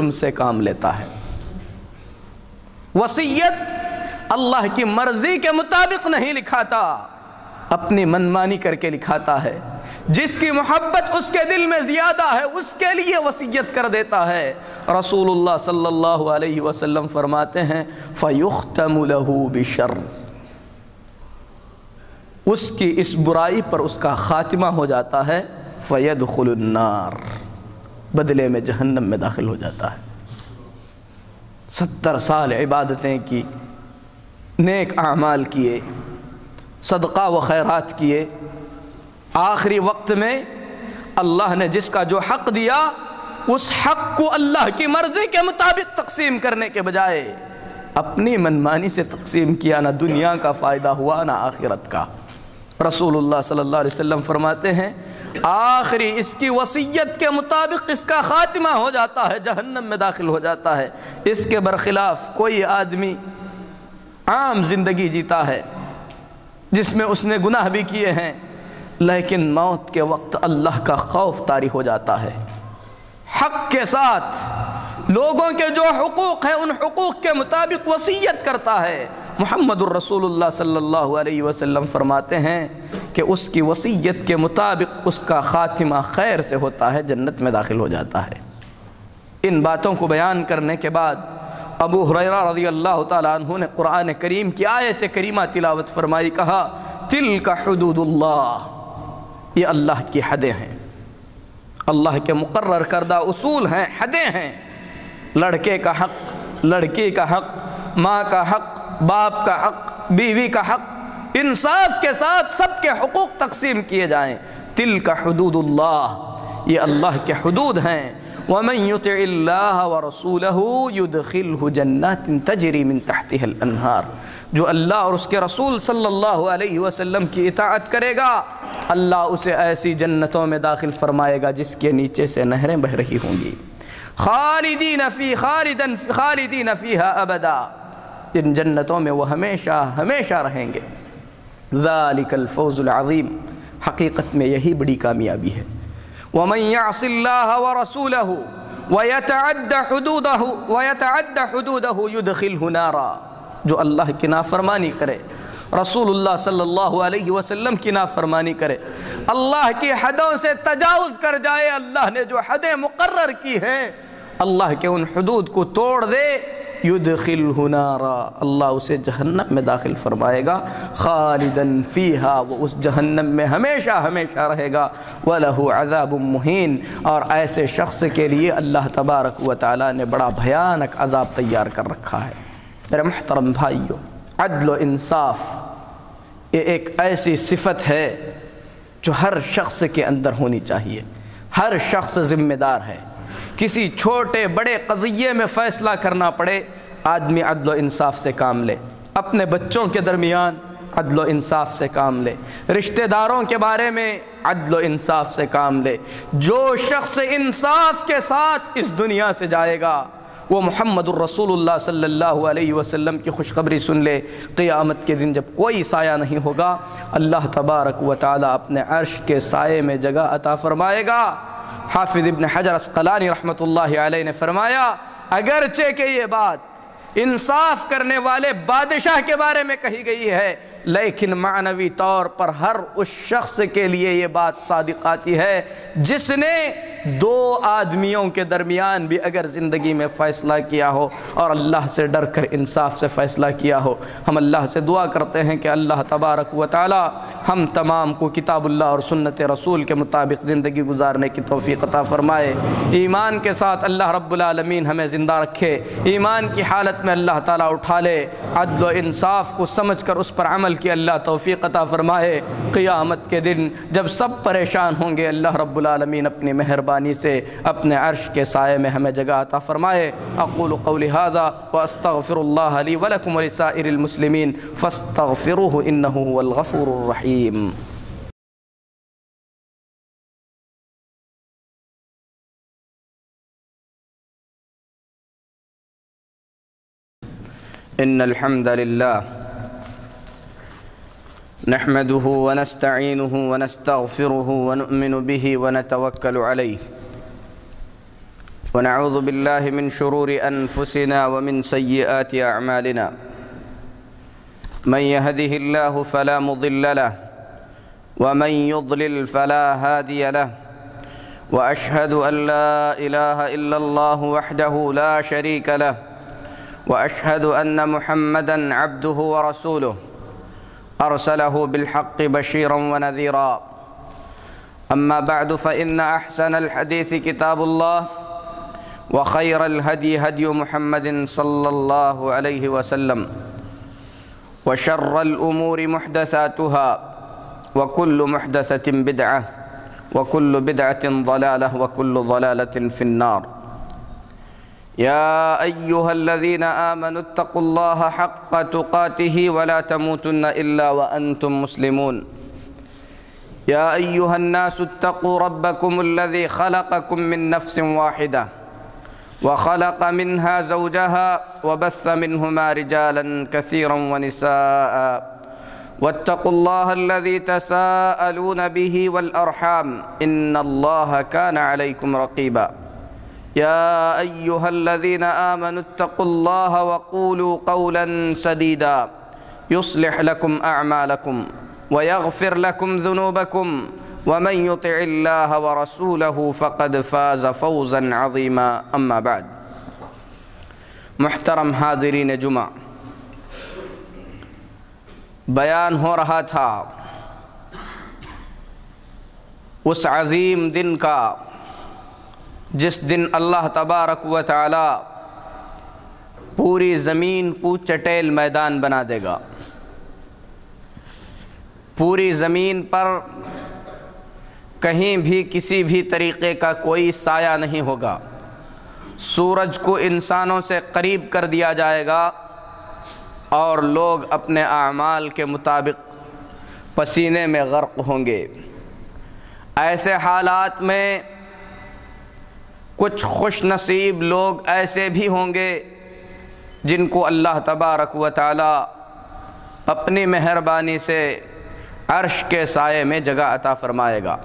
ظلم سے کام لیتا ہے۔ وصیت اللہ کی مرضی کے مطابق نہیں لکھاتا، اپنی منمانی کر کے لکھاتا ہے۔ جس کی محبت اس کے دل میں زیادہ ہے اس کے لیے وصیت کر دیتا ہے۔ رسول اللہ صلی اللہ علیہ وسلم فرماتے ہیں فَيُخْتَمُ لَهُ بِشَرٍ، اس کی اس برائی پر اس کا خاتمہ ہو جاتا ہے، فَيَدْخُلُ النَّارِ، بدلے میں جہنم میں داخل ہو جاتا ہے۔ 70 سال عبادتیں کی، نیک اعمال کیے، صدقہ و خیرات کیے، آخری وقت میں اللہ نے جس کا جو حق دیا اس حق کو اللہ کی مرضی کے مطابق تقسیم کرنے کے بجائے اپنی منمانی سے تقسیم کیا، نہ دنیا کا فائدہ ہوا نہ آخرت کا۔ رسول اللہ صلی اللہ علیہ وسلم فرماتے ہیں آخری اس کی وصیت کے مطابق اس کا خاتمہ ہو جاتا ہے، جہنم میں داخل ہو جاتا ہے۔ اس کے برخلاف کوئی آدمی عام زندگی جیتا ہے جس میں اس نے گناہ بھی کیے ہیں، لیکن موت کے وقت اللہ کا خوف طاری ہو جاتا ہے، حق کے ساتھ لوگوں کے جو حقوق ہیں ان حقوق کے مطابق وصیت کرتا ہے۔ محمد الرسول اللہ صلی اللہ علیہ وسلم فرماتے ہیں کہ اس کی وصیت کے مطابق اس کا خاتمہ خیر سے ہوتا ہے، جنت میں داخل ہو جاتا ہے۔ ان باتوں کو بیان کرنے کے بعد ابو ہریرہ رضی اللہ تعالیٰ عنہ نے قرآن کریم کی آیت کریمہ تلاوت فرمائی، کہا تلک حدود اللہ، یہ اللہ کی حدیں ہیں، اللہ کے مقرر کردہ اصول ہیں، حدیں ہیں۔ لڑکے کا حق، لڑکی کا حق، ماں کا حق، باپ کا حق، بیوی کا حق، انصاف کے ساتھ سب کے حقوق تقسیم کیے جائیں۔ تلک حدود اللہ، یہ اللہ کے حدود ہیں۔ وَمَن يُطِعِ اللَّهَ وَرَسُولَهُ يُدْخِلْهُ جَنَّاتٍ تَجْرِي مِن تَحْتِهَا الْأَنْهَارُ، جو اللہ اور اس کے رسول صلی اللہ علیہ وسلم کی اطاعت کرے گا اللہ اسے ایسی جنتوں میں داخل فرمائے گا جس کے نیچے سے نہریں بہہ رہی ہوں گی، خالدین فیہا ابدا، ان جنتوں میں وہ ہمیشہ ہمیشہ رہیں گے۔ ذالک الفوز العظیم، حقیقت میں یہی بڑی کامیابی ہے۔ وَمَن يَعْصِ اللَّهَ وَرَسُولَهُ وَيَتَعَدَّ حُدُودَهُ يُدْخِلْهُ نَارًا، جو اللہ کی نافرمانی کرے، رسول اللہ صلی اللہ علیہ وسلم کی نافرمانی کرے، اللہ کی حدوں سے تجاوز کر جائے، اللہ نے جو حدیں مقرر کی ہیں اللہ کے ان حدود کو توڑ دے، یدخلہ نارا، اللہ اسے جہنم میں داخل فرمائے گا، خالداً فیہا، وہ اس جہنم میں ہمیشہ ہمیشہ رہے گا، وَلَهُ عَذَابٌ مُّہِینٌ، اور ایسے شخص کے لیے اللہ تبارک و تعالیٰ نے بڑا بھیانک عذاب تیار کر رکھا ہے۔ میرے محترم بھائیو، عدل و انصاف یہ ایک ایسی صفت ہے جو ہر شخص کے اندر ہونی چاہیے۔ ہر شخص ذمہ دار ہے، کسی چھوٹے بڑے قضیے میں فیصلہ کرنا پڑے آدمی عدل و انصاف سے کام لے، اپنے بچوں کے درمیان عدل و انصاف سے کام لے، رشتہ داروں کے بارے میں عدل و انصاف سے کام لے۔ جو شخص انصاف کے ساتھ اس دنیا سے جائے گا وہ محمد الرسول اللہ صلی اللہ علیہ وسلم کی خوشخبری سن لے، قیامت کے دن جب کوئی سایہ نہیں ہوگا اللہ تبارک و تعالی اپنے عرش کے سائے میں جگہ عطا فرمائے گا۔ حافظ ابن حجر عسقلانی رحمۃ اللہ علیہ نے فرمایا اگرچہ کہ یہ بات انصاف کرنے والے بادشاہ کے بارے میں کہی گئی ہے، لیکن معنوی طور پر ہر اس شخص کے لیے یہ بات صادق آتی ہے جس نے دو آدمیوں کے درمیان بھی اگر زندگی میں فیصلہ کیا ہو اور اللہ سے ڈر کر انصاف سے فیصلہ کیا ہو۔ ہم اللہ سے دعا کرتے ہیں کہ اللہ تبارک و تعالی ہم تمام کو کتاب اللہ اور سنت رسول کے مطابق زندگی گزارنے کی توفیق عطا فرمائے، ایمان کے ساتھ اللہ رب العالمین ہمیں زندہ رکھے، ایمان کی حالت میں اللہ تعالیٰ اٹھا لے، عدل و انصاف کو سمجھ کر اس پر عمل کی اللہ توفیق عطا فرمائے۔ قیامت کے دن جب سب پریشان ہوں گے اللہ رب العالمین اپنی مہربانی سے اپنے عرش کے سائے میں ہمیں جگہ عطا فرمائے۔ اقول قولی ھذا واستغفر اللہ لی ولکم ولسائر المسلمین فاستغفروہ انہ هو الغفور الرحیم۔ ان الحمد للہ نحمده ونستعینه ونستغفره ونؤمن به ونتوکل علیہ ونعوذ بالله من شرور أنفسنا ومن سيئات أعمالنا من يهده الله فلا مضل له ومن يضلل فلا هادي له وأشهد أن لا إله إلا الله وحده لا شريك له وأشهد أن محمدًا عبده ورسوله أرسله بالحق بشيرا ونذيرا أما بعد فإن أحسن الحديث كتاب الله وخير الهدي هدي محمد صلى الله عليه وسلم وشر الأمور محدثاتها وكل محدثة بدعة وكل بدعة ضلالة وكل ضلالة في النار يا أيها الذين آمنوا اتقوا الله حق تقاته ولا تموتن إلا وأنتم مسلمون يا أيها الناس اتقوا ربكم الذي خلقكم من نفس واحدة وخلق منها زوجها وبث منهما رجالا كثيرا ونساء واتقوا الله الذي تساءلون به والأرحام إن الله كان عليكم رقيبا يا أيها الذين آمنوا اتقوا الله وقولوا قولا سديدا يصلح لكم أعمالكم ويغفر لكم ذنوبكم ومن يطع الله ورسوله فقد فاز فوزا عظيما أما بعد محترم حاضرین جمعہ، بیان ہو رہا تھا اس عظیم دن کا جس دن اللہ تبارک و تعالی پوری زمین کو چٹیل میدان بنا دے گا۔ پوری زمین پر کہیں بھی کسی بھی طریقے کا کوئی سایہ نہیں ہوگا۔ سورج کو انسانوں سے قریب کر دیا جائے گا اور لوگ اپنے اعمال کے مطابق پسینے میں غرق ہوں گے۔ ایسے حالات میں کچھ خوش نصیب لوگ ایسے بھی ہوں گے جن کو اللہ تبارک و تعالی اپنی مہربانی سے عرش کے سائے میں جگہ عطا فرمائے گا۔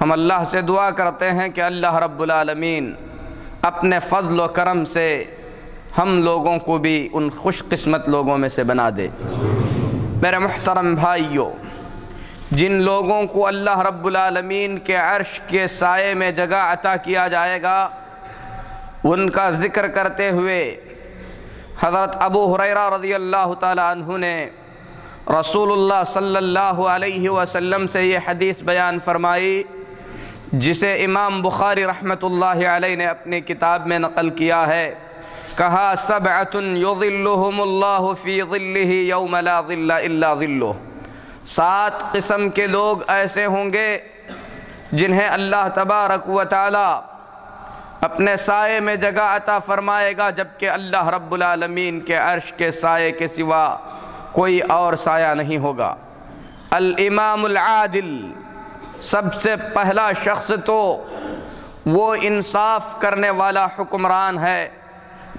ہم اللہ سے دعا کرتے ہیں کہ اللہ رب العالمین اپنے فضل و کرم سے ہم لوگوں کو بھی ان خوش قسمت لوگوں میں سے بنا دے۔ میرے محترم بھائیوں، جن لوگوں کو اللہ رب العالمین کے عرش کے سائے میں جگہ عطا کیا جائے گا، ان کا ذکر کرتے ہوئے حضرت ابو ہریرہ رضی اللہ تعالی عنہ نے رسول اللہ صلی اللہ علیہ وسلم سے یہ حدیث بیان فرمائی، جسے امام بخاری رحمۃ اللہ علیہ نے اپنی کتاب میں نقل کیا ہے۔ کہا سبعۃ یظلہم اللہ فی ظلہ یوم لا ظل الا ظلہ، 7 قسم کے لوگ ایسے ہوں گے جنہیں اللہ تبارک و تعالی اپنے سائے میں جگہ عطا فرمائے گا، جبکہ اللہ رب العالمین کے عرش کے سائے کے سوا کوئی اور سایہ نہیں ہوگا۔ الامام العادل، سب سے پہلا شخص تو وہ انصاف کرنے والا حکمران ہے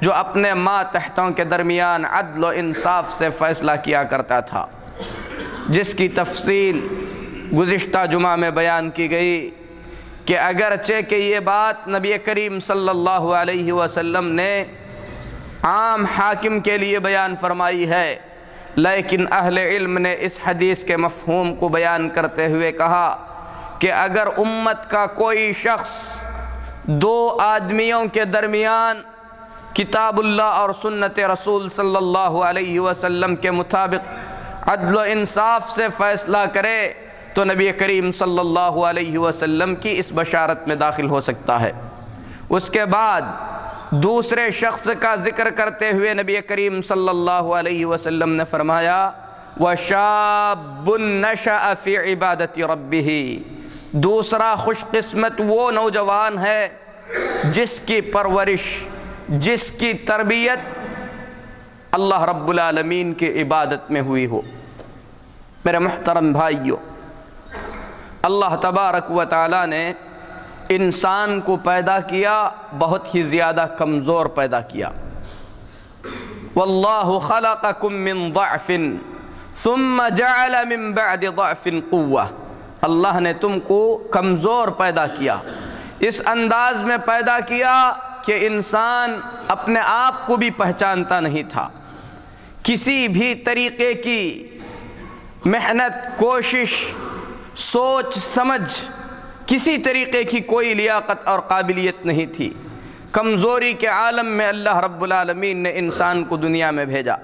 جو اپنے ماتحتوں کے درمیان عدل و انصاف سے فیصلہ کیا کرتا تھا، جس کی تفصیل گزشتہ جمعہ میں بیان کی گئی کہ اگرچہ کہ یہ بات نبی کریم صلی اللہ علیہ وسلم نے عام حاکم کے لیے بیان فرمائی ہے، لیکن اہل علم نے اس حدیث کے مفہوم کو بیان کرتے ہوئے کہا کہ اگر امت کا کوئی شخص 2 آدمیوں کے درمیان کتاب اللہ اور سنت رسول صلی اللہ علیہ وسلم کے مطابق عدل و انصاف سے فیصلہ کرے تو نبی کریم صلی اللہ علیہ وسلم کی اس بشارت میں داخل ہو سکتا ہے۔ اس کے بعد دوسرے شخص کا ذکر کرتے ہوئے نبی کریم صلی اللہ علیہ وسلم نے فرمایا وَشَابٌ نَشَأَ فِي عِبَادَةِ رَبِّهِ، دوسرا خوش قسمت وہ نوجوان ہے جس کی پرورش، جس کی تربیت اللہ رب العالمین کی عبادت میں ہوئی ہو۔ میرے محترم بھائیو، اللہ تبارک و تعالی نے انسان کو پیدا کیا، بہت ہی زیادہ کمزور پیدا کیا۔ واللہ خلقکم من ضعف ثم جعل من بعد ضعف قوة، اللہ نے تم کو کمزور پیدا کیا، اس انداز میں پیدا کیا کہ انسان اپنے آپ کو بھی پہچانتا نہیں تھا، کسی بھی طریقے کی محنت، کوشش، سوچ سمجھ، کسی طریقے کی کوئی لیاقت اور قابلیت نہیں تھی۔ کمزوری کے عالم میں اللہ رب العالمین نے انسان کو دنیا میں بھیجا۔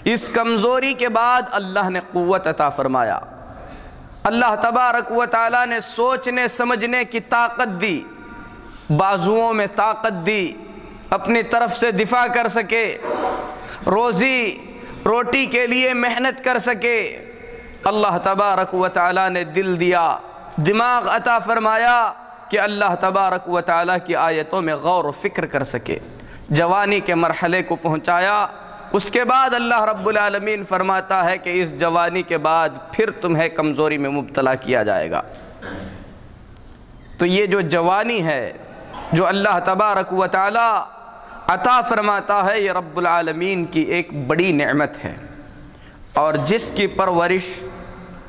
اس کمزوری کے بعد اللہ نے قوت عطا فرمایا، اللہ تبارک و تعالیٰ نے سوچنے سمجھنے کی طاقت دی، بازوؤں میں طاقت دی، اپنی طرف سے دفاع کر سکے، روزی روٹی کے لیے محنت کر سکے۔ اللہ تبارک و تعالیٰ نے دل دیا، دماغ عطا فرمایا کہ اللہ تبارک و تعالیٰ کی آیتوں میں غور و فکر کر سکے، جوانی کے مرحلے کو پہنچایا۔ اس کے بعد اللہ رب العالمین فرماتا ہے کہ اس جوانی کے بعد پھر تمہیں کمزوری میں مبتلا کیا جائے گا۔ تو یہ جو جوانی ہے جو اللہ تبارک و تعالیٰ عطا فرماتا ہے، یہ رب العالمین کی ایک بڑی نعمت ہے، اور جس کی پرورش،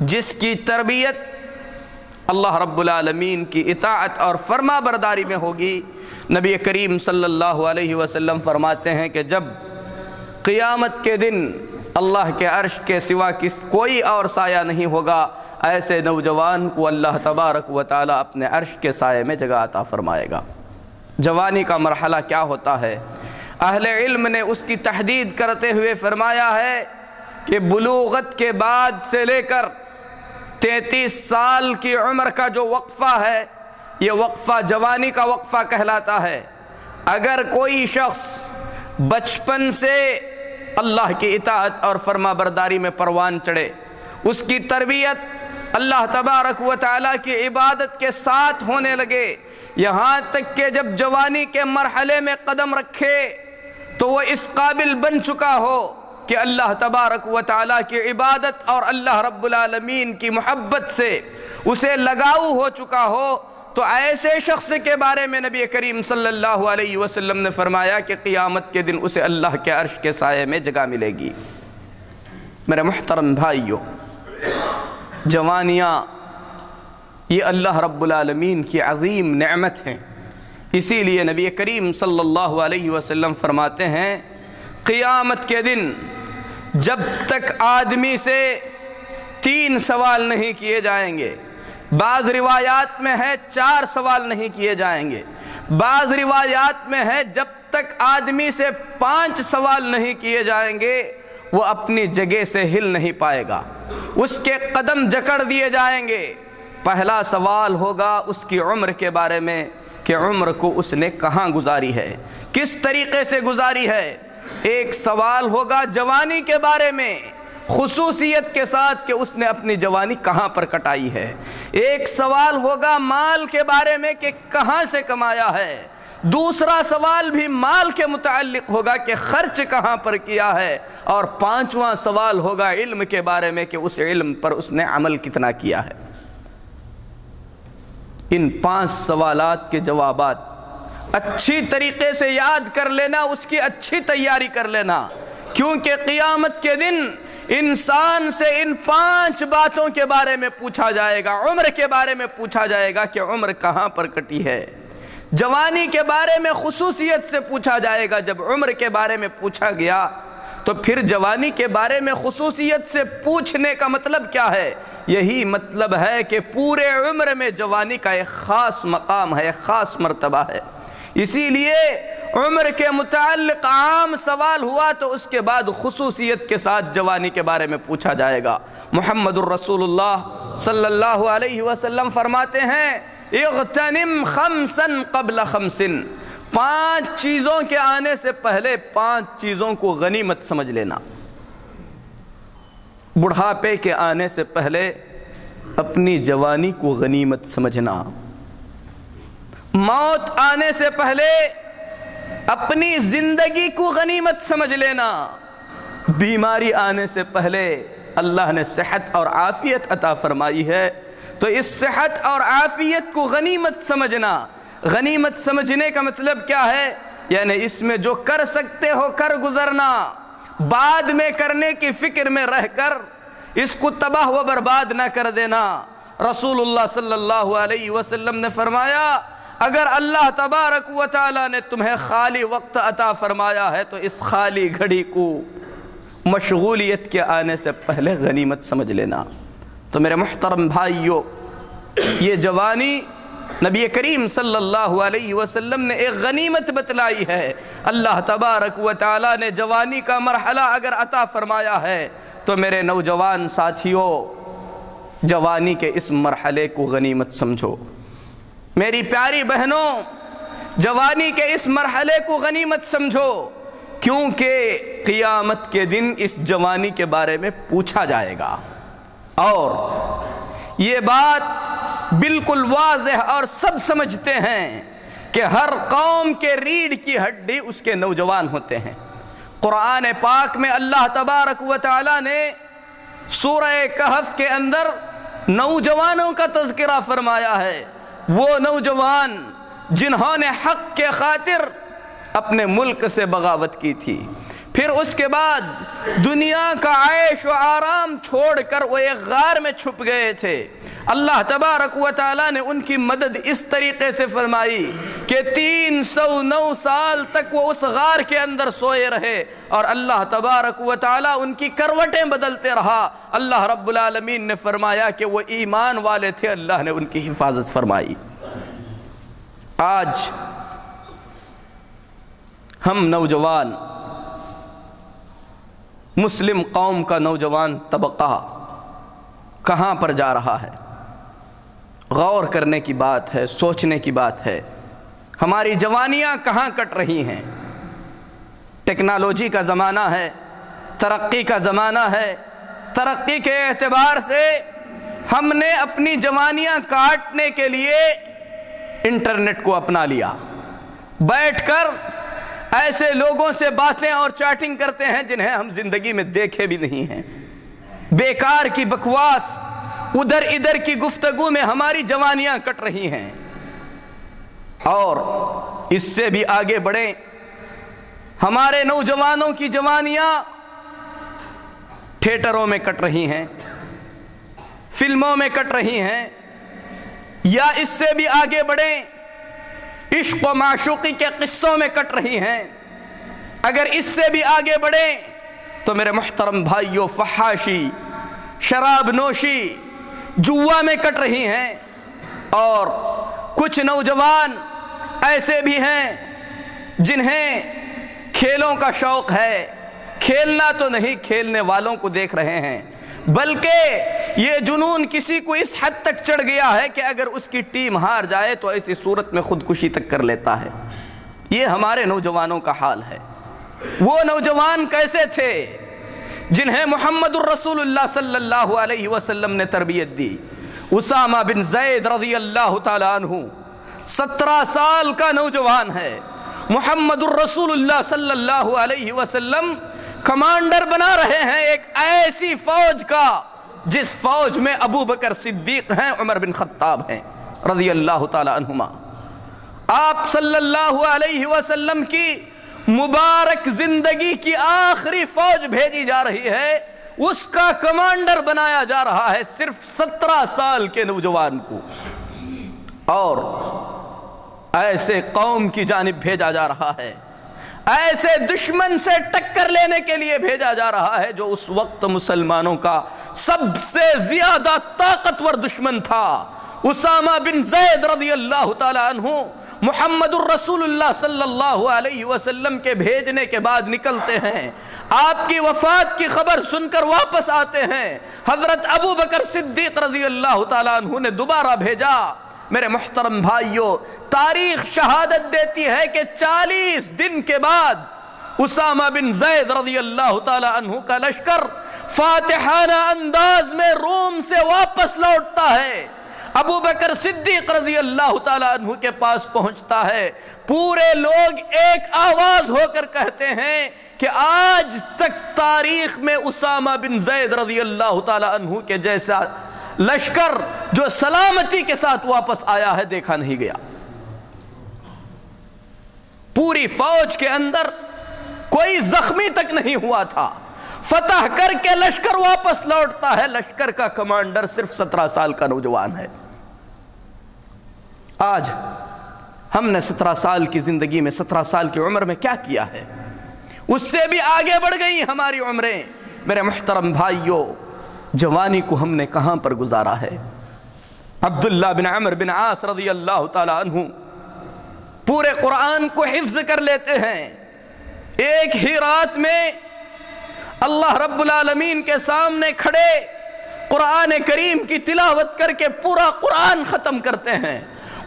جس کی تربیت اللہ رب العالمین کی اطاعت اور فرما برداری میں ہوگی۔ نبی کریم صلی اللہ علیہ وسلم فرماتے ہیں کہ جب قیامت کے دن اللہ کے عرش کے سوا کوئی اور سایہ نہیں ہوگا، ایسے نوجوان کو اللہ تبارک و تعالیٰ اپنے عرش کے سائے میں جگہ عطا فرمائے گا۔ جوانی کا مرحلہ کیا ہوتا ہے؟ اہل علم نے اس کی تحدید کرتے ہوئے فرمایا ہے کہ بلوغت کے بعد سے لے کر 33 سال کی عمر کا جو وقفہ ہے، یہ وقفہ جوانی کا وقفہ کہلاتا ہے۔ اگر کوئی شخص بچپن سے اللہ کی اطاعت اور فرما برداری میں پروان چڑھے، اس کی تربیت اللہ تبارک و تعالیٰ کی عبادت کے ساتھ ہونے لگے، یہاں تک کہ جب جوانی کے مرحلے میں قدم رکھے تو وہ اس قابل بن چکا ہو کہ اللہ تبارک و تعالیٰ کی عبادت اور اللہ رب العالمین کی محبت سے اسے لگاؤ ہو چکا ہو، تو ایسے شخص کے بارے میں نبی کریم صلی اللہ علیہ وسلم نے فرمایا کہ قیامت کے دن اسے اللہ کے عرش کے سائے میں جگہ ملے گی۔ میرے محترم بھائیوں، جوانیاں یہ اللہ رب العالمین کی عظیم نعمت ہیں، اسی لیے نبی کریم صلی اللہ علیہ وسلم فرماتے ہیں قیامت کے دن جب تک آدمی سے 3 سوال نہیں کیے جائیں گے، بعض روایات میں ہے 4 سوال نہیں کیے جائیں گے، بعض روایات میں ہے جب تک آدمی سے 5 سوال نہیں کیے جائیں گے وہ اپنی جگہ سے ہل نہیں پائے گا، اس کے قدم جکڑ دیے جائیں گے۔ پہلا سوال ہوگا اس کی عمر کے بارے میں کہ عمر کو اس نے کہاں گزاری ہے، کس طریقے سے گزاری ہے۔ ایک سوال ہوگا جوانی کے بارے میں، خصوصیت کے ساتھ کہ اس نے اپنی جوانی کہاں پر کٹائی ہے۔ ایک سوال ہوگا مال کے بارے میں کہ کہاں سے کمایا ہے۔ دوسرا سوال بھی مال کے متعلق ہوگا کہ خرچ کہاں پر کیا ہے، اور 5واں سوال ہوگا علم کے بارے میں کہ اس علم پر اس نے عمل کتنا کیا ہے۔ ان 5 سوالات کے جوابات اچھی طریقے سے یاد کر لینا، اس کی اچھی تیاری کر لینا، کیونکہ قیامت کے دن انسان سے ان 5 باتوں کے بارے میں پوچھا جائے گا۔ عمر کے بارے میں پوچھا جائے گا کہ عمر کہاں پر کٹی ہے، جوانی کے بارے میں خصوصیت سے پوچھا جائے گا۔ جب عمر کے بارے میں پوچھا گیا تو پھر جوانی کے بارے میں خصوصیت سے پوچھنے کا مطلب کیا ہے؟ یہی مطلب ہے کہ پورے عمر میں جوانی کا ایک خاص مقام ہے، ایک خاص مرتبہ ہے۔ اسی لیے عمر کے متعلق عام سوال ہوا تو اس کے بعد خصوصیت کے ساتھ جوانی کے بارے میں پوچھا جائے گا۔ محمد الرسول اللہ صلی اللہ علیہ وسلم فرماتے ہیں اغتنم 5 قبل 5، 5 چیزوں کے آنے سے پہلے 5 چیزوں کو غنیمت سمجھ لینا۔ بڑھاپے کے آنے سے پہلے اپنی جوانی کو غنیمت سمجھنا، موت آنے سے پہلے اپنی زندگی کو غنیمت سمجھ لینا، بیماری آنے سے پہلے اللہ نے صحت اور عافیت عطا فرمائی ہے تو اس صحت اور عافیت کو غنیمت سمجھنا۔ غنیمت سمجھنے کا مطلب کیا ہے؟ یعنی اس میں جو کر سکتے ہو کر گزرنا، بعد میں کرنے کی فکر میں رہ کر اس کو تباہ و برباد نہ کر دینا۔ رسول اللہ صلی اللہ علیہ وسلم نے فرمایا اگر اللہ تبارک و تعالیٰ نے تمہیں خالی وقت عطا فرمایا ہے تو اس خالی گھڑی کو مشغولیت کے آنے سے پہلے غنیمت سمجھ لینا۔ تو میرے محترم بھائیو، یہ جوانی نبی کریم صلی اللہ علیہ وسلم نے ایک غنیمت بتلائی ہے۔ اللہ تبارک و تعالیٰ نے جوانی کا مرحلہ اگر عطا فرمایا ہے تو میرے نوجوان ساتھیوں، جوانی کے اس مرحلے کو غنیمت سمجھو۔ میری پیاری بہنوں، جوانی کے اس مرحلے کو غنیمت سمجھو، کیونکہ قیامت کے دن اس جوانی کے بارے میں پوچھا جائے گا۔ اور یہ بات بالکل واضح اور سب سمجھتے ہیں کہ ہر قوم کے ریڑھ کی ہڈی اس کے نوجوان ہوتے ہیں۔ قرآن پاک میں اللہ تبارک و تعالیٰ نے سورہ کہف کے اندر نوجوانوں کا تذکرہ فرمایا ہے، وہ نوجوان جنہوں نے حق کے خاطر اپنے ملک سے بغاوت کی تھی، پھر اس کے بعد دنیا کا عیش و آرام چھوڑ کر وہ ایک غار میں چھپ گئے تھے۔ اللہ تبارک و تعالیٰ نے ان کی مدد اس طریقے سے فرمائی کہ 309 سال تک وہ اس غار کے اندر سوئے رہے، اور اللہ تبارک و تعالیٰ ان کی کروٹیں بدلتے رہا۔ اللہ رب العالمین نے فرمایا کہ وہ ایمان والے تھے، اللہ نے ان کی حفاظت فرمائی۔ آج ہم نوجوان، مسلم قوم کا نوجوان طبقہ کہاں پر جا رہا ہے؟ غور کرنے کی بات ہے، سوچنے کی بات ہے۔ ہماری جوانیاں کہاں کٹ رہی ہیں؟ ٹیکنالوجی کا زمانہ ہے، ترقی کا زمانہ ہے۔ ترقی کے اعتبار سے ہم نے اپنی جوانیاں کاٹنے کے لیے انٹرنیٹ کو اپنا لیا، بیٹھ کر ایسے لوگوں سے باتیں اور چیٹنگ کرتے ہیں جنہیں ہم زندگی میں دیکھے بھی نہیں ہیں۔ بیکار کی بکواس، ادھر ادھر کی گفتگو میں ہماری جوانیاں کٹ رہی ہیں۔ اور اس سے بھی آگے بڑھیں، ہمارے نوجوانوں کی جوانیاں تھیٹروں میں کٹ رہی ہیں، فلموں میں کٹ رہی ہیں، یا اس سے بھی آگے بڑھیں، عشق و معشوقی کے قصوں میں کٹ رہی ہیں۔ اگر اس سے بھی آگے بڑھیں تو میرے محترم بھائیوں، فحاشی، شراب نوشی، جوا میں کٹ رہی ہیں۔ اور کچھ نوجوان ایسے بھی ہیں جنہیں کھیلوں کا شوق ہے، کھیلنا تو نہیں، کھیلنے والوں کو دیکھ رہے ہیں، بلکہ یہ جنون کسی کو اس حد تک چڑھ گیا ہے کہ اگر اس کی ٹیم ہار جائے تو ایسی صورت میں خودکشی تک کر لیتا ہے۔ یہ ہمارے نوجوانوں کا حال ہے۔ وہ نوجوان کیسے تھے جنہیں محمد الرسول اللہ صلی اللہ علیہ وسلم نے تربیت دی؟ اسامہ بن زید رضی اللہ تعالیٰ عنہ 17 سال کا نوجوان ہے۔ محمد الرسول اللہ صلی اللہ علیہ وسلم کمانڈر بنا رہے ہیں ایک ایسی فوج کا جس فوج میں ابو بکر صدیق ہیں، عمر بن خطاب ہیں رضی اللہ تعالیٰ عنہما۔ آپ صلی اللہ علیہ وسلم کی مبارک زندگی کی آخری فوج بھیجی جا رہی ہے، اس کا کمانڈر بنایا جا رہا ہے صرف 17 سال کے نوجوان کو، اور ایسے قوم کی جانب بھیجا جا رہا ہے، ایسے دشمن سے ٹکر لینے کے لیے بھیجا جا رہا ہے جو اس وقت مسلمانوں کا سب سے زیادہ طاقتور دشمن تھا۔ اسامہ بن زید رضی اللہ تعالیٰ عنہ محمد الرسول اللہ صلی اللہ علیہ وسلم کے بھیجنے کے بعد نکلتے ہیں، آپ کی وفات کی خبر سن کر واپس آتے ہیں۔ حضرت ابو بکر صدیق رضی اللہ تعالیٰ عنہ نے دوبارہ بھیجا۔ میرے محترم بھائیوں، تاریخ شہادت دیتی ہے کہ 40 دن کے بعد اسامہ بن زید رضی اللہ تعالیٰ عنہ کا لشکر فاتحانہ انداز میں روم سے واپس لوٹتا ہے۔ ابو بکر صدیق رضی اللہ تعالیٰ عنہ کے پاس پہنچتا ہے، پورے لوگ ایک آواز ہو کر کہتے ہیں کہ آج تک تاریخ میں اسامہ بن زید رضی اللہ تعالیٰ عنہ کے جیسا لشکر جو سلامتی کے ساتھ واپس آیا ہے دیکھا نہیں گیا۔ پوری فوج کے اندر کوئی زخمی تک نہیں ہوا تھا، فتح کر کے لشکر واپس لوٹتا ہے، لشکر کا کمانڈر صرف 17 سال کا نوجوان ہے۔ آج ہم نے 17 سال کی زندگی میں 17 سال کی عمر میں کیا کیا ہے؟ اس سے بھی آگے بڑھ گئی ہماری عمریں۔ میرے محترم بھائیوں، جوانی کو ہم نے کہاں پر گزارا ہے؟ عبداللہ بن عمرو بن عاص رضی اللہ تعالیٰ عنہ پورے قرآن کو حفظ کر لیتے ہیں۔ ایک ہی رات میں اللہ رب العالمین کے سامنے کھڑے قرآن کریم کی تلاوت کر کے پورا قرآن ختم کرتے ہیں۔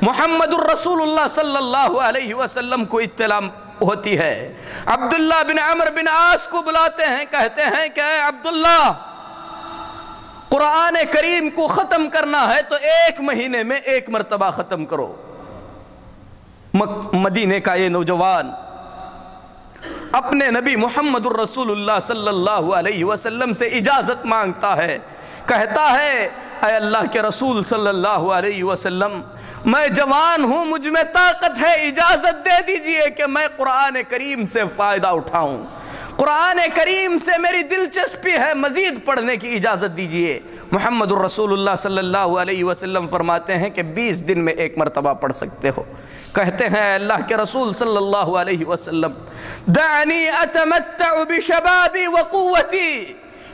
محمد الرسول اللہ صلی اللہ علیہ وسلم کو اطلاع ہوتی ہے۔ عبداللہ بن عمرو بن عاص کو بلاتے ہیں، کہتے ہیں کہ اے عبداللہ، قرآن کریم کو ختم کرنا ہے تو 1 مہینے میں 1 مرتبہ ختم کرو۔ مدینے کا یہ نوجوان اپنے نبی محمد الرسول اللہ صلی اللہ علیہ وسلم سے اجازت مانگتا ہے، کہتا ہے اے اللہ کے رسول صلی اللہ علیہ وسلم، میں جوان ہوں، مجھ میں طاقت ہے، اجازت دے دیجئے کہ میں قرآن کریم سے فائدہ اٹھاؤں، قرآن کریم سے میری دلچسپی ہے، مزید پڑھنے کی اجازت دیجئے۔ محمد الرسول اللہ صلی اللہ علیہ وسلم فرماتے ہیں کہ 20 دن میں 1 مرتبہ پڑھ سکتے ہو۔ کہتے ہیں اللہ کے رسول صلی اللہ علیہ وسلم، دعنی اتمتع بشبابی وقوتی،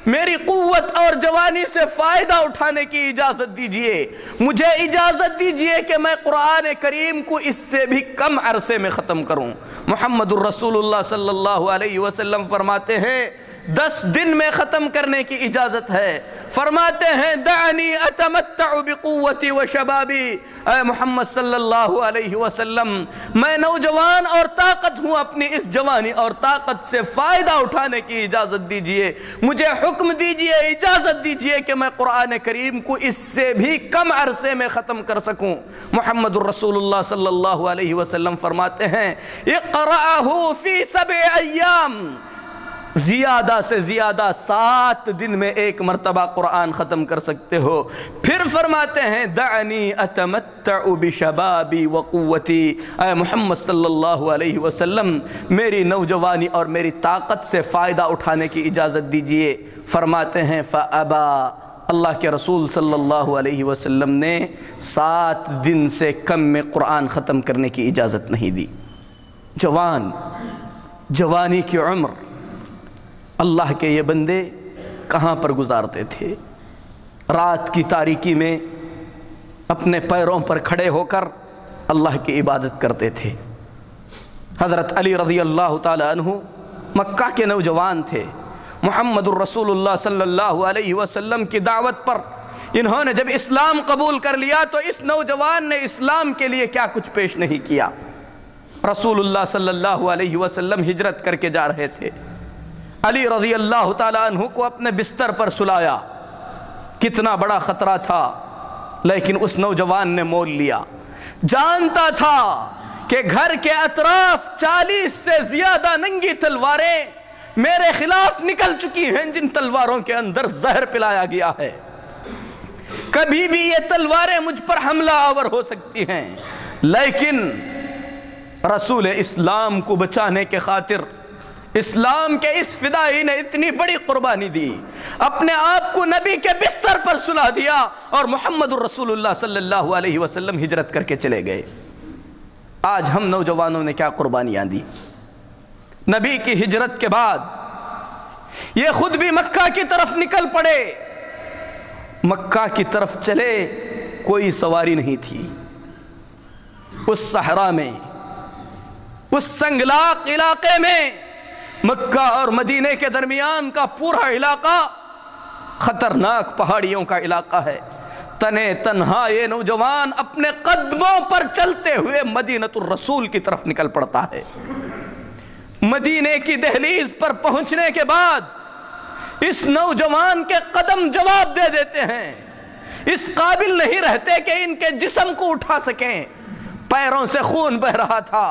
میری قوت اور جوانی سے فائدہ اٹھانے کی اجازت دیجئے، مجھے اجازت دیجئے کہ میں قرآن کریم کو اس سے بھی کم عرصے میں ختم کروں۔ محمد الرسول اللہ صلی اللہ علیہ وسلم فرماتے ہیں 10 دن میں ختم کرنے کی اجازت ہے۔ فرماتے ہیں دعنی اتمتع بقوتی و شبابی، اے محمد صلی اللہ علیہ وسلم، میں نوجوان اور طاقت ہوں، اپنی اس جوانی اور طاقت سے فائدہ اٹھانے کی اجازت دیجئے، مجھے حکم دیجئے، اجازت دیجئے کہ میں قرآن کریم کو اس سے بھی کم عرصے میں ختم کر سکوں۔ محمد الرسول اللہ صلی اللہ علیہ وسلم فرماتے ہیں اقرأہ فی 7 ایام، زیادہ سے زیادہ 7 دن میں 1 مرتبہ قرآن ختم کر سکتے ہو۔ پھر فرماتے ہیں دعنی اتمتع بشبابی وقوتی، اے محمد صلی اللہ علیہ وسلم، میری نوجوانی اور میری طاقت سے فائدہ اٹھانے کی اجازت دیجئے۔ فرماتے ہیں فابا، اللہ کے رسول صلی اللہ علیہ وسلم نے 7 دن سے کم میں قرآن ختم کرنے کی اجازت نہیں دی۔ جوانی کی عمر اللہ کے یہ بندے کہاں پر گزارتے تھے؟ رات کی تاریکی میں اپنے پیروں پر کھڑے ہو کر اللہ کی عبادت کرتے تھے۔ حضرت علی رضی اللہ تعالی عنہ مکہ کے نوجوان تھے۔ محمد الرسول اللہ صلی اللہ علیہ وسلم کی دعوت پر انہوں نے جب اسلام قبول کر لیا تو اس نوجوان نے اسلام کے لیے کیا کچھ پیش نہیں کیا۔ رسول اللہ صلی اللہ علیہ وسلم ہجرت کر کے جا رہے تھے۔ علی رضی اللہ تعالیٰ عنہ کو اپنے بستر پر سلایا۔ کتنا بڑا خطرہ تھا، لیکن اس نوجوان نے مول لیا۔ جانتا تھا کہ گھر کے اطراف 40 سے زیادہ ننگی تلواریں میرے خلاف نکل چکی ہیں، جن تلواروں کے اندر زہر پلایا گیا ہے، کبھی بھی یہ تلواریں مجھ پر حملہ آور ہو سکتی ہیں، لیکن رسول اسلام کو بچانے کے خاطر اسلام کے اس فدائی نے اتنی بڑی قربانی دی، اپنے آپ کو نبی کے بستر پر سلا دیا اور محمد الرسول اللہ صلی اللہ علیہ وسلم ہجرت کر کے چلے گئے۔ آج ہم نوجوانوں نے کیا قربانیاں دی؟ نبی کی ہجرت کے بعد یہ خود بھی مکہ کی طرف نکل پڑے۔ مکہ کی طرف چلے، کوئی سواری نہیں تھی۔ اس صحرا میں، اس سنگلاق علاقے میں، مکہ اور مدینے کے درمیان کا پورا علاقہ خطرناک پہاڑیوں کا علاقہ ہے۔ تنے تنہا یہ نوجوان اپنے قدموں پر چلتے ہوئے مدینۃ الرسول کی طرف نکل پڑتا ہے۔ مدینے کی دہلیز پر پہنچنے کے بعد اس نوجوان کے قدم جواب دے دیتے ہیں، اس قابل نہیں رہتے کہ ان کے جسم کو اٹھا سکیں۔ پیروں سے خون بہ رہا تھا،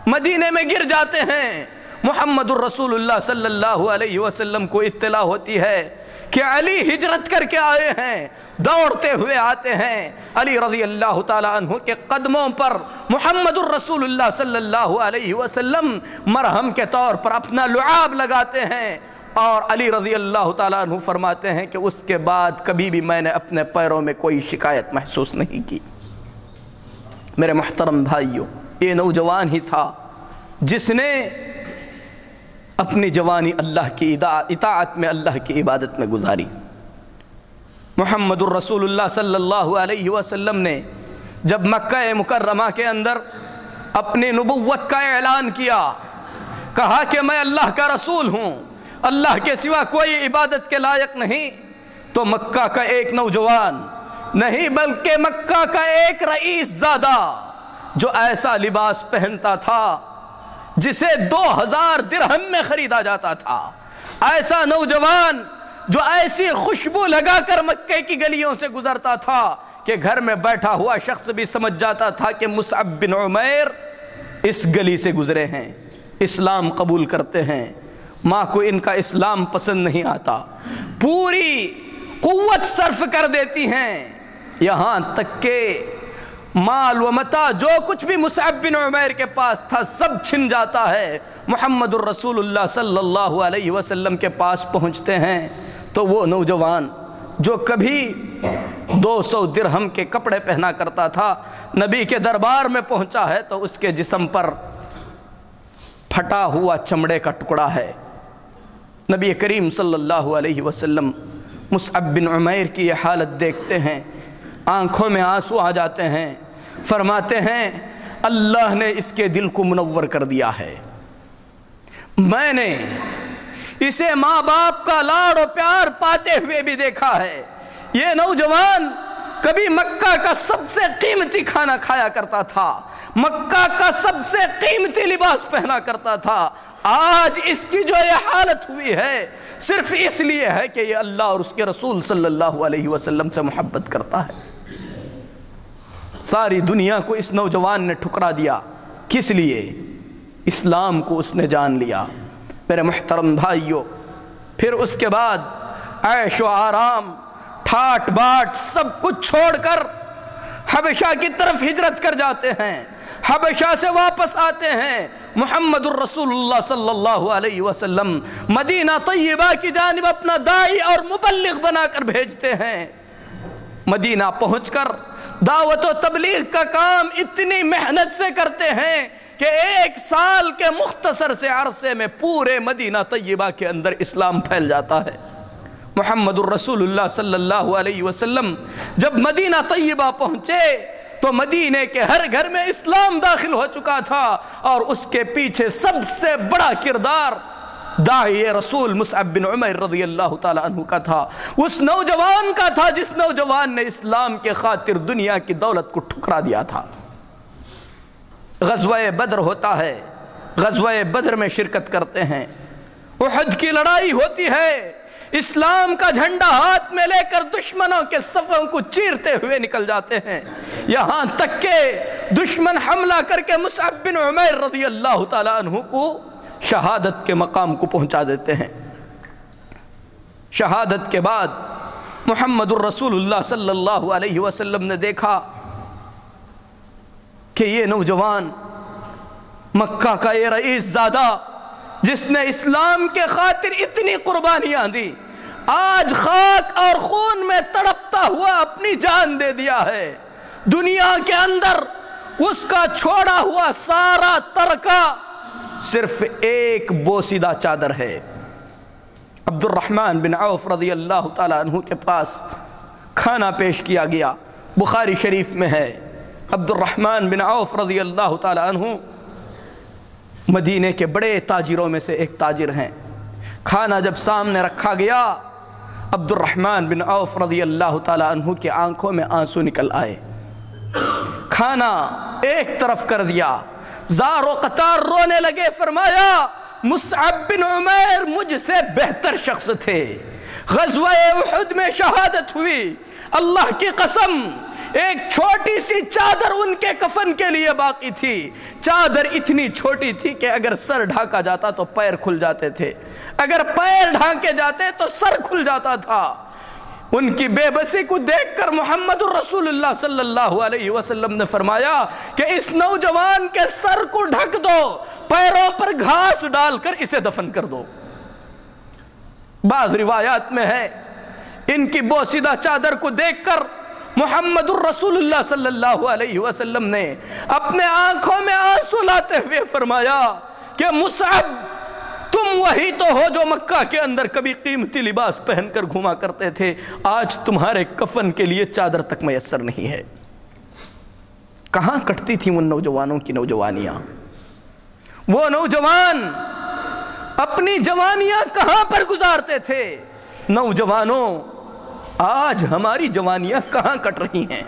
مدینے میں گر جاتے ہیں۔ محمد الرسول اللہ صلی اللہ علیہ وسلم کو اطلاع ہوتی ہے کہ علی ہجرت کر کے آئے ہیں، دوڑتے ہوئے آتے ہیں۔ علی رضی اللہ تعالیٰ عنہ کے قدموں پر محمد الرسول اللہ صلی اللہ علیہ وسلم مرہم کے طور پر اپنا لعاب لگاتے ہیں، اور علی رضی اللہ تعالیٰ عنہ فرماتے ہیں کہ اس کے بعد کبھی بھی میں نے اپنے پیروں میں کوئی شکایت محسوس نہیں کی۔ میرے محترم بھائیوں، یہ نوجوان ہی تھا جس نے اپنی جوانی اللہ کی اطاعت میں، اللہ کی عبادت میں گزاری۔ محمد الرسول اللہ صلی اللہ علیہ وسلم نے جب مکہ مکرمہ کے اندر اپنی نبوت کا اعلان کیا، کہا کہ میں اللہ کا رسول ہوں، اللہ کے سوا کوئی عبادت کے لائق نہیں، تو مکہ کا ایک نوجوان نہیں بلکہ مکہ کا ایک رئیس زادہ جو ایسا لباس پہنتا تھا جسے 2000 درہم میں خریدا جاتا تھا، ایسا نوجوان جو ایسی خوشبو لگا کر مکے کی گلیوں سے گزرتا تھا کہ گھر میں بیٹھا ہوا شخص بھی سمجھ جاتا تھا کہ مصعب بن عمیر اس گلی سے گزرے ہیں، اسلام قبول کرتے ہیں۔ ماں کو ان کا اسلام پسند نہیں آتا، پوری قوت صرف کر دیتی ہیں، یہاں تک کہ مال و متاع جو کچھ بھی مصعب بن عمیر کے پاس تھا سب چھن جاتا ہے۔ محمد الرسول اللہ صلی اللہ علیہ وسلم کے پاس پہنچتے ہیں تو وہ نوجوان جو کبھی 200 درہم کے کپڑے پہنا کرتا تھا، نبی کے دربار میں پہنچا ہے تو اس کے جسم پر پھٹا ہوا چمڑے کا ٹکڑا ہے۔ نبی کریم صلی اللہ علیہ وسلم مصعب بن عمیر کی یہ حالت دیکھتے ہیں، آنکھوں میں آنسو آ جاتے ہیں، فرماتے ہیں اللہ نے اس کے دل کو منور کر دیا ہے۔ میں نے اسے ماں باپ کا لاڑ و پیار پاتے ہوئے بھی دیکھا ہے۔ یہ نوجوان کبھی مکہ کا سب سے قیمتی کھانا کھایا کرتا تھا، مکہ کا سب سے قیمتی لباس پہنا کرتا تھا، آج اس کی جو یہ حالت ہوئی ہے صرف اس لیے ہے کہ یہ اللہ اور اس کے رسول صلی اللہ علیہ وسلم سے محبت کرتا ہے۔ ساری دنیا کو اس نوجوان نے ٹھکرا دیا، کس لیے؟ اسلام کو اس نے جان لیا۔ میرے محترم بھائیوں، پھر اس کے بعد عیش و آرام، ٹھاٹ باٹ سب کچھ چھوڑ کر حبشہ کی طرف ہجرت کر جاتے ہیں، حبشہ سے واپس آتے ہیں۔ محمد الرسول اللہ صلی اللہ علیہ وسلم مدینہ طیبہ کی جانب اپنا داعی اور مبلغ بنا کر بھیجتے ہیں۔ مدینہ پہنچ کر دعوت و تبلیغ کا کام اتنی محنت سے کرتے ہیں کہ 1 سال کے مختصر سے عرصے میں پورے مدینہ طیبہ کے اندر اسلام پھیل جاتا ہے۔ محمد الرسول اللہ صلی اللہ علیہ وسلم جب مدینہ طیبہ پہنچے تو مدینے کے ہر گھر میں اسلام داخل ہو چکا تھا، اور اس کے پیچھے سب سے بڑا کردار داعی رسول مصعب بن عمیر رضی اللہ تعالی عنہ کا تھا، اس نوجوان کا تھا جس نوجوان نے اسلام کے خاطر دنیا کی دولت کو ٹھکرا دیا تھا۔ غزوہ بدر ہوتا ہے، غزوہ بدر میں شرکت کرتے ہیں، احد کی لڑائی ہوتی ہے، اسلام کا جھنڈا ہاتھ میں لے کر دشمنوں کے صفوں کو چیرتے ہوئے نکل جاتے ہیں، یہاں تک کہ دشمن حملہ کر کے مصعب بن عمیر رضی اللہ تعالی عنہ کو شہادت کے مقام کو پہنچا دیتے ہیں۔ شہادت کے بعد محمد الرسول اللہ صلی اللہ علیہ وسلم نے دیکھا کہ یہ نوجوان مکہ کا یہ رئیس زادہ جس نے اسلام کے خاطر اتنی قربانیاں دی، آج خاک اور خون میں تڑپتا ہوا اپنی جان دے دیا ہے۔ دنیا کے اندر اس کا چھوڑا ہوا سارا ترکہ صرف ایک بوسیدہ چادر ہے۔ عبد الرحمن بن عوف رضی اللہ تعالیٰ عنہ کے پاس کھانا پیش کیا گیا، بخاری شریف میں ہے۔ عبد الرحمن بن عوف رضی اللہ تعالیٰ عنہ مدینے کے بڑے تاجروں میں سے ایک تاجر ہیں۔ کھانا جب سامنے رکھا گیا، عبد الرحمن بن عوف رضی اللہ تعالیٰ عنہ کی آنکھوں میں آنسو نکل آئے، کھانا ایک طرف کر دیا، زار و قطار رونے لگے، فرمایا مصعب بن عمیر مجھ سے بہتر شخص تھے، غزوہ احد میں شہادت ہوئی، اللہ کی قسم ایک چھوٹی سی چادر ان کے کفن کے لیے باقی تھی، چادر اتنی چھوٹی تھی کہ اگر سر ڈھانکا جاتا تو پیر کھل جاتے تھے، اگر پیر ڈھانکے جاتے تو سر کھل جاتا تھا۔ ان کی بے بسی کو دیکھ کر محمد الرسول اللہ صلی اللہ علیہ وسلم نے فرمایا کہ اس نوجوان کے سر کو ڈھک دو، پیروں پر گھاس ڈال کر اسے دفن کر دو۔ بعض روایات میں ہے ان کی بوسیدہ چادر کو دیکھ کر محمد الرسول اللہ صلی اللہ علیہ وسلم نے اپنے آنکھوں میں آنسو لاتے ہوئے فرمایا کہ مصعب تم وہی تو ہو جو مکہ کے اندر کبھی قیمتی لباس پہن کر گھوما کرتے تھے، آج تمہارے کفن کے لیے چادر تک میسر نہیں ہے۔ کہاں کٹتی تھی ان نوجوانوں کی نوجوانیاں؟ وہ نوجوان اپنی جوانیاں کہاں پر گزارتے تھے؟ نوجوانوں، آج ہماری جوانیاں کہاں کٹ رہی ہیں؟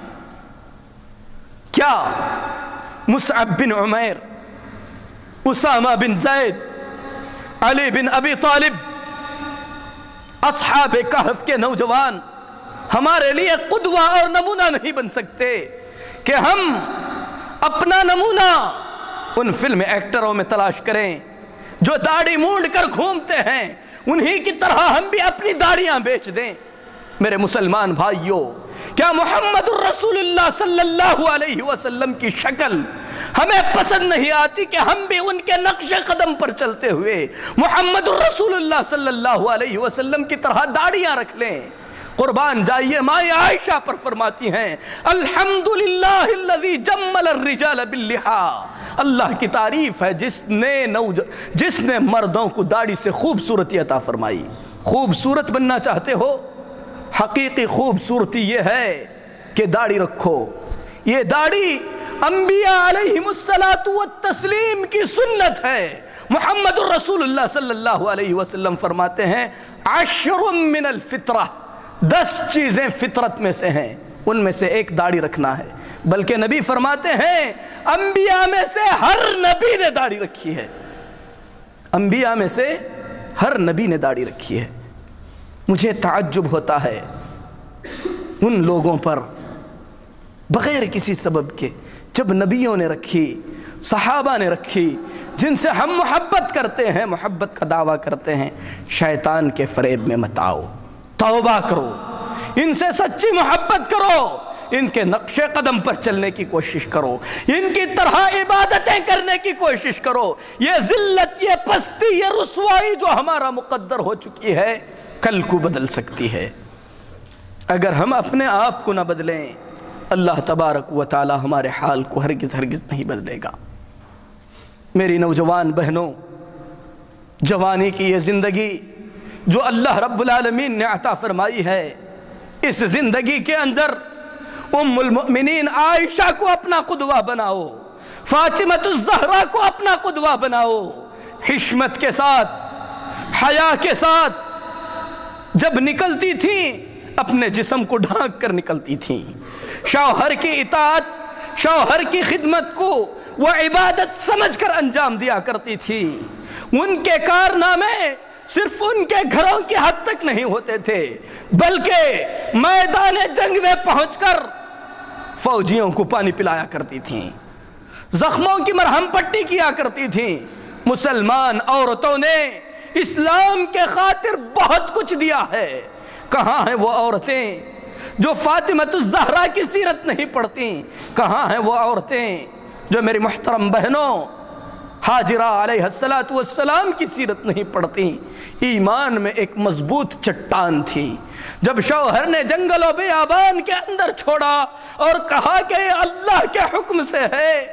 کیا مصعب بن عمیر، اسامہ بن زید، علی بن ابی طالب، اصحاب کہف کے نوجوان ہمارے لیے قدوہ اور نمونہ نہیں بن سکتے کہ ہم اپنا نمونہ ان فلم ایکٹروں میں تلاش کریں جو داڑھی مونڈ کر گھومتے ہیں، انہی کی طرح ہم بھی اپنی داڑیاں بیچ دیں؟ میرے مسلمان بھائیوں، کیا محمد الرسول اللہ صلی اللہ علیہ وسلم کی شکل ہمیں پسند نہیں آتی کہ ہم بھی ان کے نقش قدم پر چلتے ہوئے محمد الرسول اللہ صلی اللہ علیہ وسلم کی طرح داڑیاں رکھ لیں؟ قربان جائیے، ماں عائشہ پر فرماتی ہیں الحمدللہ الذی جمل الرجال باللحا، اللہ کی تعریف ہے جس نے مردوں کو داڑھی سے خوبصورتی عطا فرمائی۔ خوبصورت بننا چاہتے ہو؟ حقیقی خوبصورتی یہ ہے کہ داڑھی رکھو۔ یہ داڑھی انبیاء علیہم الصلاۃ والتسلیم کی سنت ہے۔ محمد الرسول اللہ صلی اللہ علیہ وسلم فرماتے ہیں 10 من الفطرہ، 10 چیزیں فطرت میں سے ہیں، ان میں سے ایک داڑھی رکھنا ہے۔ بلکہ نبی فرماتے ہیں انبیاء میں سے ہر نبی نے داڑھی رکھی ہے، انبیاء میں سے ہر نبی نے داڑھی رکھی ہے۔ مجھے تعجب ہوتا ہے ان لوگوں پر بغیر کسی سبب کے، جب نبیوں نے رکھی، صحابہ نے رکھی، جن سے ہم محبت کرتے ہیں، محبت کا دعویٰ کرتے ہیں، شیطان کے فریب میں مت آؤ، توبہ کرو، ان سے سچی محبت کرو، ان کے نقش قدم پر چلنے کی کوشش کرو، ان کی طرح عبادتیں کرنے کی کوشش کرو۔ یہ ذلت، یہ پستی، یہ رسوائی جو ہمارا مقدر ہو چکی ہے، کل کو بدل سکتی ہے۔ اگر ہم اپنے آپ کو نہ بدلیں، اللہ تبارک و تعالی ہمارے حال کو ہرگز نہیں بدلے گا۔ میری نوجوان بہنوں، جوانی کی یہ زندگی جو اللہ رب العالمین نے عطا فرمائی ہے، اس زندگی کے اندر ام المؤمنین عائشہ کو اپنا قدوہ بناؤ، فاطمہ الزہرا کو اپنا قدوہ بناؤ، حشمت کے ساتھ، حیا کے ساتھ جب نکلتی تھیں اپنے جسم کو ڈھانک کر نکلتی تھیں، شوہر کی اطاعت، شوہر کی خدمت کو وہ عبادت سمجھ کر انجام دیا کرتی تھی۔ ان کے کارنامے صرف ان کے گھروں کی حد تک نہیں ہوتے تھے، بلکہ میدان جنگ میں پہنچ کر فوجیوں کو پانی پلایا کرتی تھیں، زخموں کی مرہم پٹی کیا کرتی تھیں۔ مسلمان عورتوں نے اسلام کے خاطر بہت کچھ دیا ہے۔ کہاں ہیں وہ عورتیں جو فاطمہ الزہرا کی سیرت نہیں پڑھتی؟ کہاں ہیں وہ عورتیں جو میری محترم بہنوں حاجرہ علیہ السلام کی سیرت نہیں پڑھتی؟ ایمان میں ایک مضبوط چٹان تھی۔ جب شوہر نے جنگل و بیابان کے اندر چھوڑا اور کہا کہ یہ اللہ کے حکم سے ہے،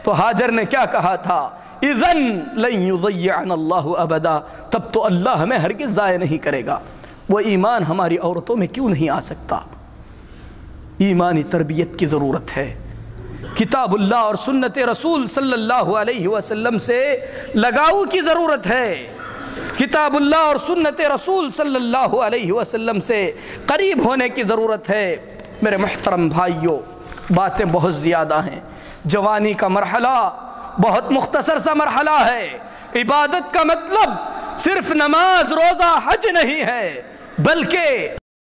تو ہاجر نے کیا کہا تھا؟ اذن لن یضیعنا اللہ ابدا، تب تو اللہ ہمیں ہرگز ضائع نہیں کرے گا۔ وہ ایمان ہماری عورتوں میں کیوں نہیں آ سکتا؟ ایمانی تربیت کی ضرورت ہے۔ کتاب اللہ اور سنت رسول صلی اللہ علیہ وسلم سے لگاؤ کی ضرورت ہے۔ کتاب اللہ اور سنت رسول صلی اللہ علیہ وسلم سے قریب ہونے کی ضرورت ہے۔ میرے محترم بھائیوں، باتیں بہت زیادہ ہیں۔ جوانی کا مرحلہ بہت مختصر سا مرحلہ ہے۔ عبادت کا مطلب صرف نماز، روزہ، حج نہیں ہے، بلکہ